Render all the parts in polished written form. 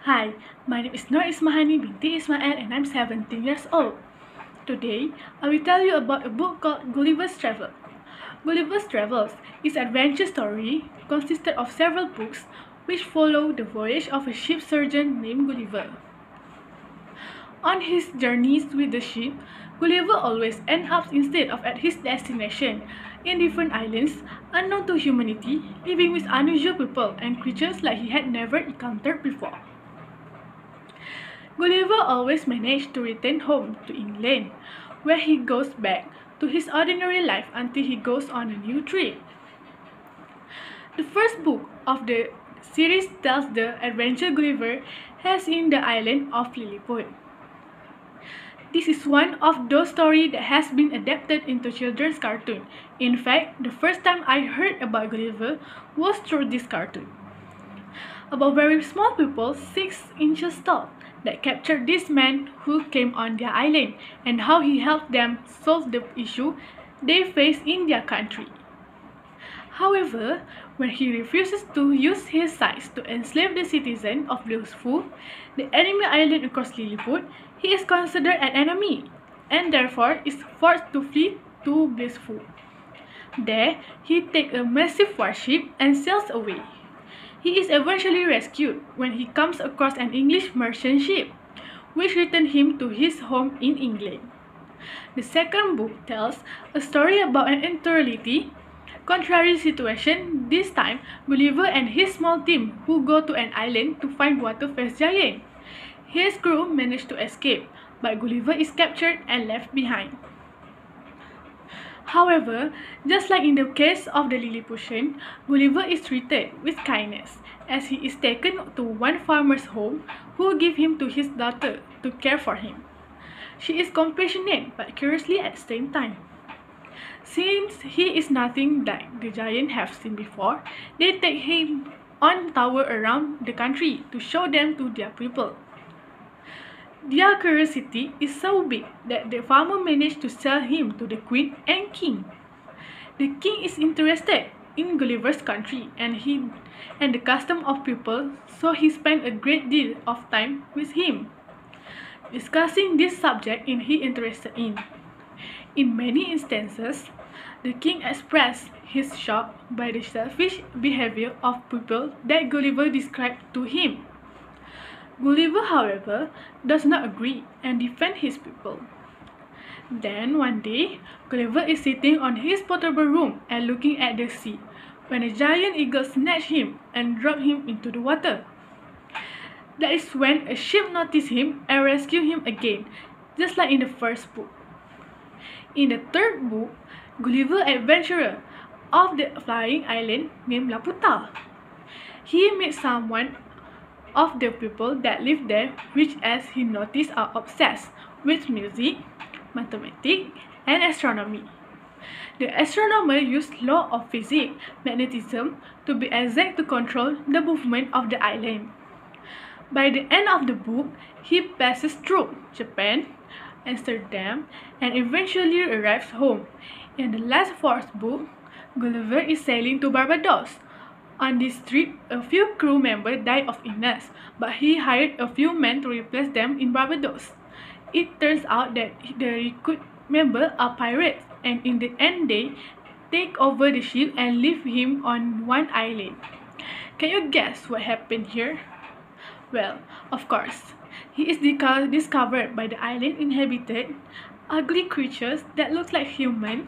Hi, my name is Nur Ismahani binti Ismail and I'm 17 years old. Today, I will tell you about a book called Gulliver's Travel. Gulliver's Travels is an adventure story consisted of several books which follow the voyage of a ship surgeon named Gulliver. On his journeys with the ship, Gulliver always ends up instead of at his destination in different islands unknown to humanity, living with unusual people and creatures like he had never encountered before. Gulliver always managed to return home to England, where he goes back to his ordinary life until he goes on a new trip. The first book of the series tells the adventure Gulliver has in the island of Lilliput. This is one of those stories that has been adapted into children's cartoon. In fact, the first time I heard about Gulliver was through this cartoon. About very small people 6 inches tall that captured this man who came on their island and how he helped them solve the issue they face in their country. However, when he refuses to use his size to enslave the citizens of Blissful, the enemy island across Lilliput, he is considered an enemy and therefore is forced to flee to Blissful. There, he takes a massive warship and sails away. He is eventually rescued when he comes across an English merchant ship, which returns him to his home in England. The second book tells a story about an entirely contrary situation, this time Gulliver and his small team who go to an island to find water-faced giant. His crew manage to escape, but Gulliver is captured and left behind. However, just like in the case of the Lilliputian, Gulliver is treated with kindness as he is taken to one farmer's home who gives him to his daughter to care for him. She is compassionate but curiously at the same time. Since he is nothing like the giant have seen before, they take him on tour around the country to show them to their people. Their curiosity is so big that the farmer managed to sell him to the queen and king. The king is interested in Gulliver's country and the custom of people, so he spent a great deal of time with him, discussing this subject he interested in. In many instances, the king expressed his shock by the selfish behavior of people that Gulliver described to him. Gulliver, however, does not agree and defends his people. Then one day, Gulliver is sitting on his portable room and looking at the sea when a giant eagle snatched him and dropped him into the water. That is when a ship noticed him and rescued him again, just like in the first book. In the third book, Gulliver, adventurer of the flying island named Laputa. He meets someone of the people that live there, which as he noticed are obsessed with music, mathematics, and astronomy. The astronomer used law of physics, magnetism, to be exact to control the movement of the island. By the end of the book, he passes through Japan, Amsterdam, and eventually arrives home. In the last fourth book, Gulliver is sailing to Barbados. On this trip, a few crew members died of illness, but he hired a few men to replace them in Barbados. It turns out that the recruit members are pirates, and in the end they take over the ship and leave him on one island. Can you guess what happened here? Well, of course, he is discovered by the island inhabited ugly creatures that look like humans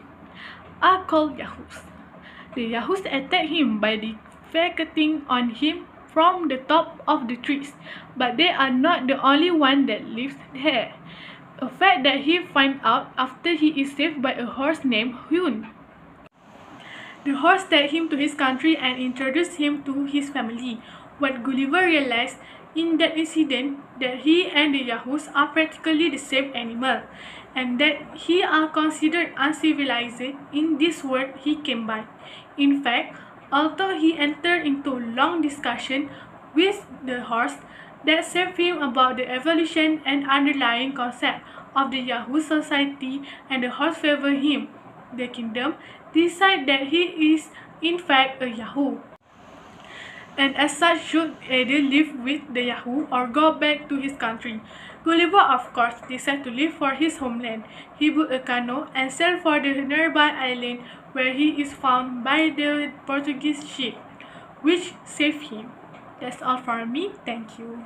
are called Yahoos. The Yahoos attack him by defecating on him from the top of the trees, but they are not the only one that lives there. A fact that he finds out after he is saved by a horse named Hyun. The horse takes him to his country and introduced him to his family. What Gulliver realized in that incident that he and the Yahoos are practically the same animal, and that he are considered uncivilized in this world he came by. In fact, although he entered into long discussion with the horse that saved him about the evolution and underlying concept of the Yahoo society, and the horse favor him, the kingdom decide that he is in fact a Yahoo. and as such should either live with the Yahoo or go back to his country. Gulliver, of course, decided to leave for his homeland. He built a canoe and sailed for the nearby island, where he is found by the Portuguese ship, which saved him. That's all for me. Thank you.